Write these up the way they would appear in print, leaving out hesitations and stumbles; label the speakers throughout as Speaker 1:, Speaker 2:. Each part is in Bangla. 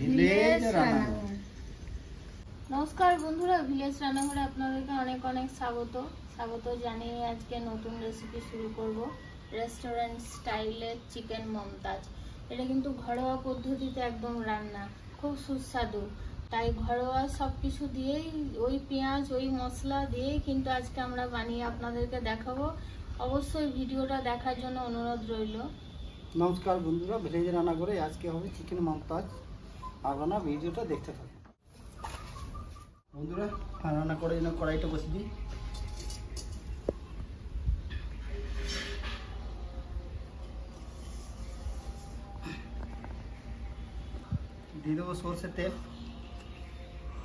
Speaker 1: ভিলেজ রান্নাঘর।
Speaker 2: নমস্কার বন্ধুরা, ভিলেজ রান্নাঘরে আপনাদেরকে অনেক অনেক স্বাগত জানিয়ে আজকে নতুন রেসিপি শুরু করব। রেস্টুরেন্ট স্টাইলের চিকেন মমতাজ। এটা কিন্তু ঘরোয়া পদ্ধতিতে একদম রান্না, খুব সুস্বাদু। তাই ঘরোয়া সব কিছু দিয়েই, ওই পেঁয়াজ ওই মশলা দিয়েই কিন্তু আজকে আমরা বানিয়ে আপনাদেরকে দেখাবো। অবশ্যই ভিডিওটা দেখার জন্য অনুরোধ রইল।
Speaker 1: নমস্কার বন্ধুরা, ভিলেজ রান্নাঘরে আজকে হবে চিকেন মমতাজ। আপনারা ভিডিওটা দেখতে থাকুন। বন্ধুরা, রান্না করে জন্য কড়াইটা বসিয়ে দিই। দিয়ে দেবো সরষের তেল।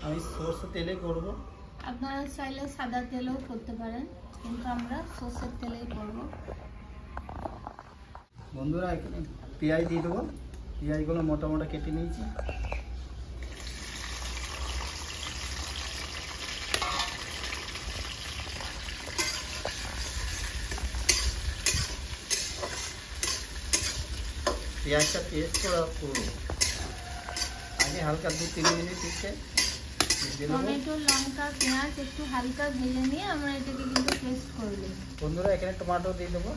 Speaker 1: আমি সরষের তেলে করব।
Speaker 2: আপনারা চাইলে সাদা তেলও করতে পারেন, কিন্তু আমরা সরষের তেলেই করব।
Speaker 1: বন্ধুরা, এখানে পেঁয়াজ দিয়ে দেবো। পেঁয়াজগুলো মোটা মোটা কেটে নিয়েছি। পেঁয়াজটা পেস্ট করা করবো আগে হালকা 2-3 মিনিট দিচ্ছে।
Speaker 2: টমেটো, লঙ্কা, পেঁয়াজ একটু হালকা ভেজে নিয়ে আমরা এটাকে কিন্তু পেস্ট করে দেব।
Speaker 1: বন্ধুরা, এখানে টমেটো দিয়ে দেবো।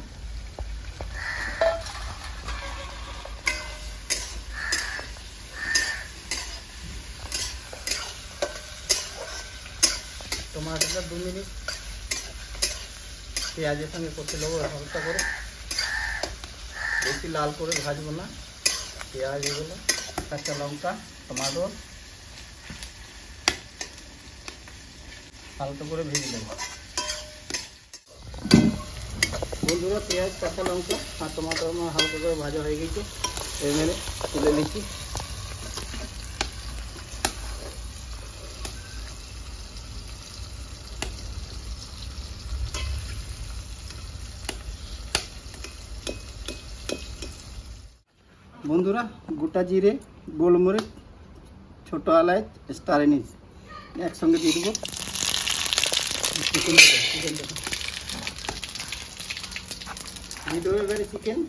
Speaker 1: টমেটোটা 2 মিনিট পেঁয়াজের সঙ্গে করতে দেবো হালকা করে, বেশি লাল করে ভাজবো না। পেঁয়াজ এগুলো, কাঁচা লঙ্কা, টমেটো হালকা করে ভেজে দেবো। বন্ধুরা, পেঁয়াজ, কাঁচা লঙ্কা আর টমেটো আমার হালকা করে ভাজা হয়ে গেছে। এবারে তুলে নিচ্ছি। বন্ধুরা, গোটা জিরে, গোলমরিচ, ছোটো এলাচ, স্টার এনিস একসঙ্গে দিয়ে দেবো। চিকেনটা দিয়ে দেবো এবারে চিকেন।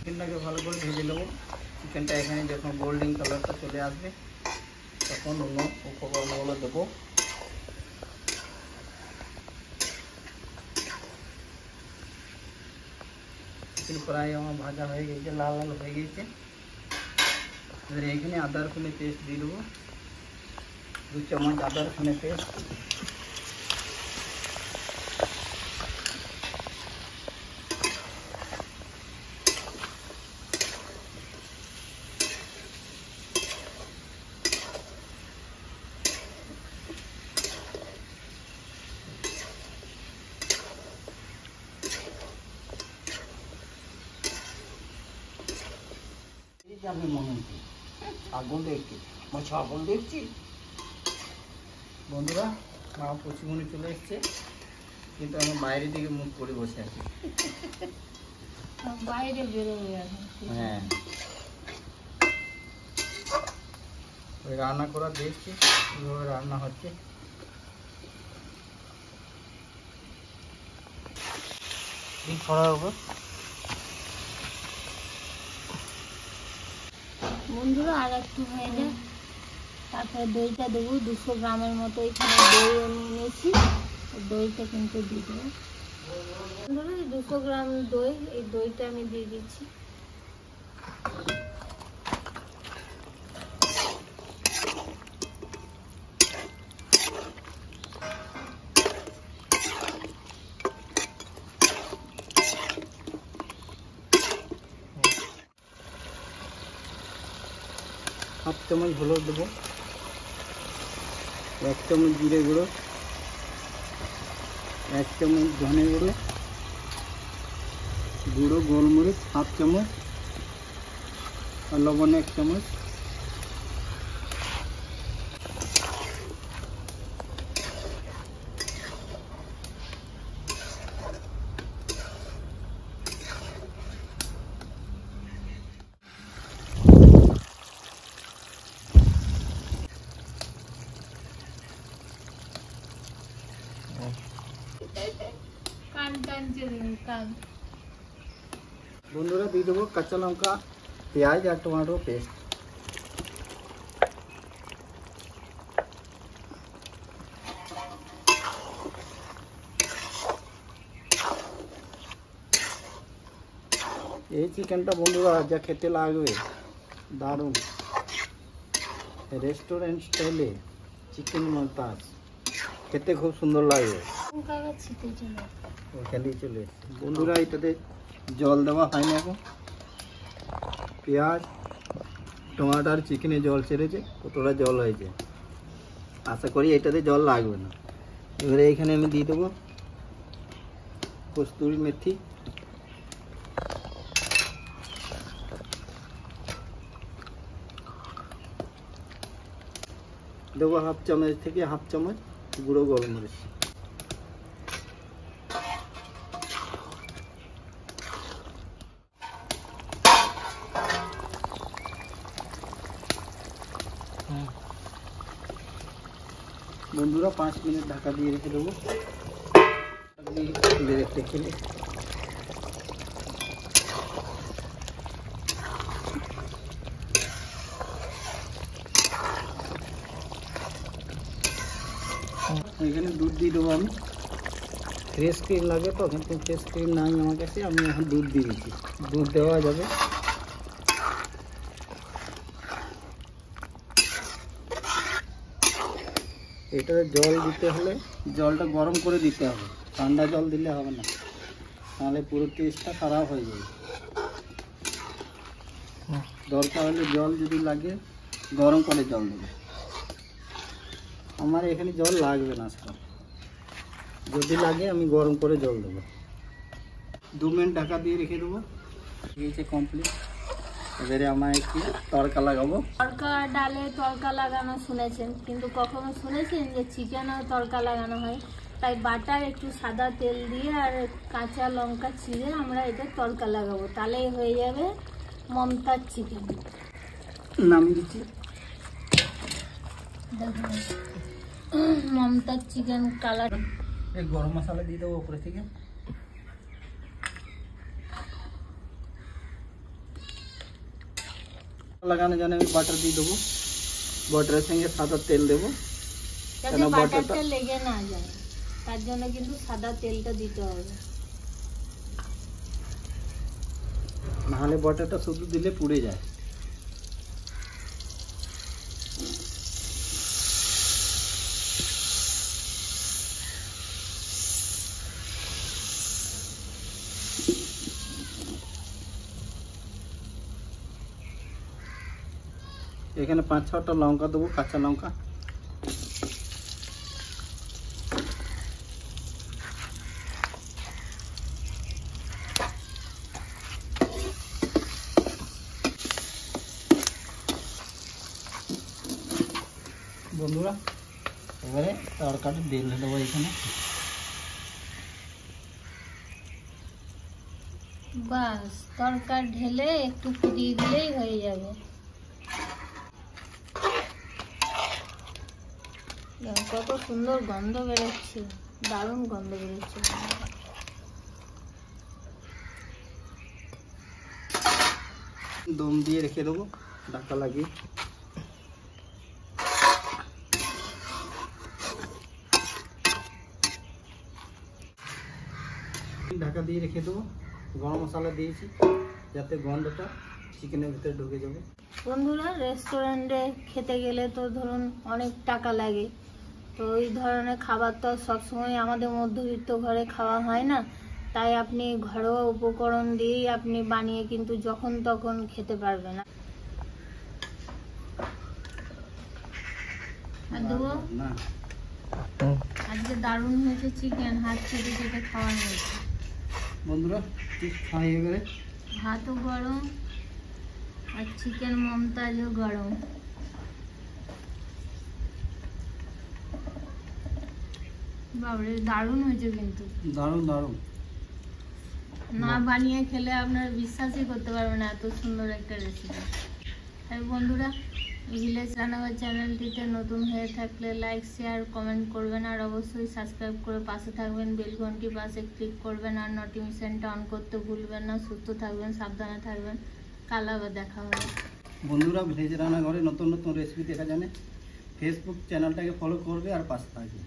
Speaker 1: চিকেনটাকে ভালো করে ভেজে নেবো। চিকেনটা এখানে যখন গোল্ডেন কালারটা চলে আসবে তখন অন্য উপকরণগুলো দেবো। চিকেন প্রায় আমার ভাজা হয়ে গেছে, লাল লাল হয়ে গেছে। এবার এখানে আদা রসুনের পেস্ট দিয়ে দেবো। 2 চামচ আদা রসুনের পেস্ট। আমি মনে হচ্ছি আগুন দেখছি, আগুন দেখছি। বন্ধুরা, মা পশ্চিমবঙ্গে চলে এসছে, কিন্তু আমি বাইরের দিকে মুখ করে বসে আছি।
Speaker 2: বাইরে বেরোবে এখন।
Speaker 1: হ্যাঁ, ওই রান্না করা দেখছি কীভাবে রান্না হচ্ছে। এই করার উপর
Speaker 2: বন্ধুরা, আর একটু হয়ে যায়, তারপরে দইটা দেবো। 200 গ্রামের মতো এখানে দই নিয়ে নিয়েছি, দইটা কিন্তু দিয়ে দেবো। বন্ধুরা, 200 গ্রাম দই, এই দইটা আমি দিয়ে দিচ্ছি।
Speaker 1: হাফ চামচ হলুদ দেবো, 1 চামচ জিরে গুঁড়ো, 1 চামচ ধনে গুঁড়ো, गुड़ो गोलमरीच हाफ चम्मच और लवण 1 चम्मच
Speaker 2: নিচে দিন কাল।
Speaker 1: বন্ধুরা দিয়ে দেবো কাঁচা লঙ্কা, পেঁয়াজ আর টমেটো পেস্ট। এই চিকেনটা বন্ধুরা যা খেতে লাগবে দারুণ, রেস্টুরেন্ট স্টাইলে চিকেন মমতাজ, খেতে খুব সুন্দর লাগবে। ওখানেই চলে বন্ধুরা, এটাতে জল দেওয়া হয়নি এখন। পেঁয়াজ টমেটো আর চিকেনে জল ছেড়েছে, কতটা জল হয়েছে, আশা করি এটাতে জল লাগবে না। এবারে এখানে আমি দিয়ে দেবো কস্তুরি মেথি, দেবো হাফ চামচ থেকে হাফ চামচ গুঁড়ো গোলমরিচ। বন্ধুরা 5 মিনিট ঢাকা দিয়ে রেখে দেবো, রেখে খেলে। এখানে দুধ দিয়ে দেবো আমি, ফ্রেশ ক্রিম লাগে তো, কিন্তু ফ্রেশ ক্রিম নাই আমার কাছে, আমি এখন দুধ দিয়ে দিচ্ছি। দুধ দেওয়া যাবে। এটাতে জল দিতে হলে জলটা গরম করে দিতে হবে, ঠান্ডা জল দিলে হবে না, তাহলে পুরো টেস্টটা খারাপ হয়ে যাবে। দরকার হলে জল যদি লাগে গরম করে জল দেবে, আমার এখানে জল লাগবে না আজকাল, যদি লাগে আমি গরম করে জল দেবো। 2 মিনিট ঢাকা দিয়ে রেখে দেবো, এই কমপ্লিট। এবারে আমার একটু তড়কা লাগাবো।
Speaker 2: তড়কা ডালে তড়কা লাগানো শুনেছেন, কিন্তু কখনো শুনেছেন যে চিকেনও তড়কা লাগানো হয়? তাই বাটার একটু সাদা তেল দিয়ে আর কাঁচা লঙ্কা চিড়ে আমরা এটা তড়কা লাগাবো, তাহলেই হয়ে যাবে মমতাজ চিকেন।
Speaker 1: নামিয়ে দিচ্ছি।
Speaker 2: দেখুন মমতাজ চিকেন কালার।
Speaker 1: এই গরম মশলা দিয়ে দেবো উপরে থেকে। লাগানোর জন্য আমি বাটার দিয়ে দেবো, বাটারের সঙ্গে সাদা তেল দেবো,
Speaker 2: যাতে বাটারটা লেগে না যায়, তার জন্য কিন্তু সাদা তেলটা দিতে হবে,
Speaker 1: নাহলে বাটারটা শুধু দিলে পুড়ে যায়। এখানে 5-6টা লঙ্কা দেবো, কাঁচা লঙ্কা। বন্ধুরা এবারে তরকারি ঢেলে দেবো এখানে।
Speaker 2: বাস তরকা ঢেলে একটু ফুটিয়ে দিলেই হয়ে যাবে। কত সুন্দর গন্ধ বেরোচ্ছে, দারুণ গন্ধ বেরোচ্ছে।
Speaker 1: দম দিয়ে রেখে দেবো ঢাকা লাগিয়ে। ঢাকা দিয়ে রেখে দেবো। গরম মশলা দিয়েছি যাতে গন্ধটা চিকেনের ভিতরে ঢুকে যাবে।
Speaker 2: বন্ধুরা রেস্টুরেন্টে খেতে গেলে তো ধরুন অনেক টাকা লাগে, তো এই ধরনের খাবার তো সবসময় আমাদের মধ্যবিত্ত ঘরে খাওয়া হয় না, তাই আপনি ঘরোয়া উপকরণ দিয়েই আপনি বানিয়ে কিন্তু যখন তখন খেতে পারবেন। আর দেবো
Speaker 1: না,
Speaker 2: আজকে দারুণ হয়েছে চিকেন, হাত চেটে চেটে খাওয়া হয়েছে।
Speaker 1: বন্ধুরা খাই এবারে।
Speaker 2: ভাতও গরম আর চিকেন মমতাজও গরম। বাবরে দারুণ হয়েছে, কিন্তু
Speaker 1: দারুণ দারুণ,
Speaker 2: না বানিয়ে খেলে আপনারা বিশ্বাসই করতে পারবেন না এত সুন্দর একটা রেসিপি। তাই বন্ধুরা ভিলেজ রান্নাঘর চ্যানেলটিতে নতুন হয়ে থাকলে লাইক শেয়ার কমেন্ট করবেন, আর অবশ্যই সাবস্ক্রাইব করে পাশে থাকবেন, বেল ঘন্টি পাশে ক্লিক করবেন, আর নোটিফিকেশনটা অন করতে ভুলবেন না। সুস্থ থাকবেন, সাবধানে থাকবেন। কাল আবার দেখা হবে।
Speaker 1: বন্ধুরা, ভিলেজ রান্নাঘরে নতুন নতুন রেসিপি দেখা জানে ফেসবুক চ্যানেলটাকে ফলো করবে আর পাশে থাকবে।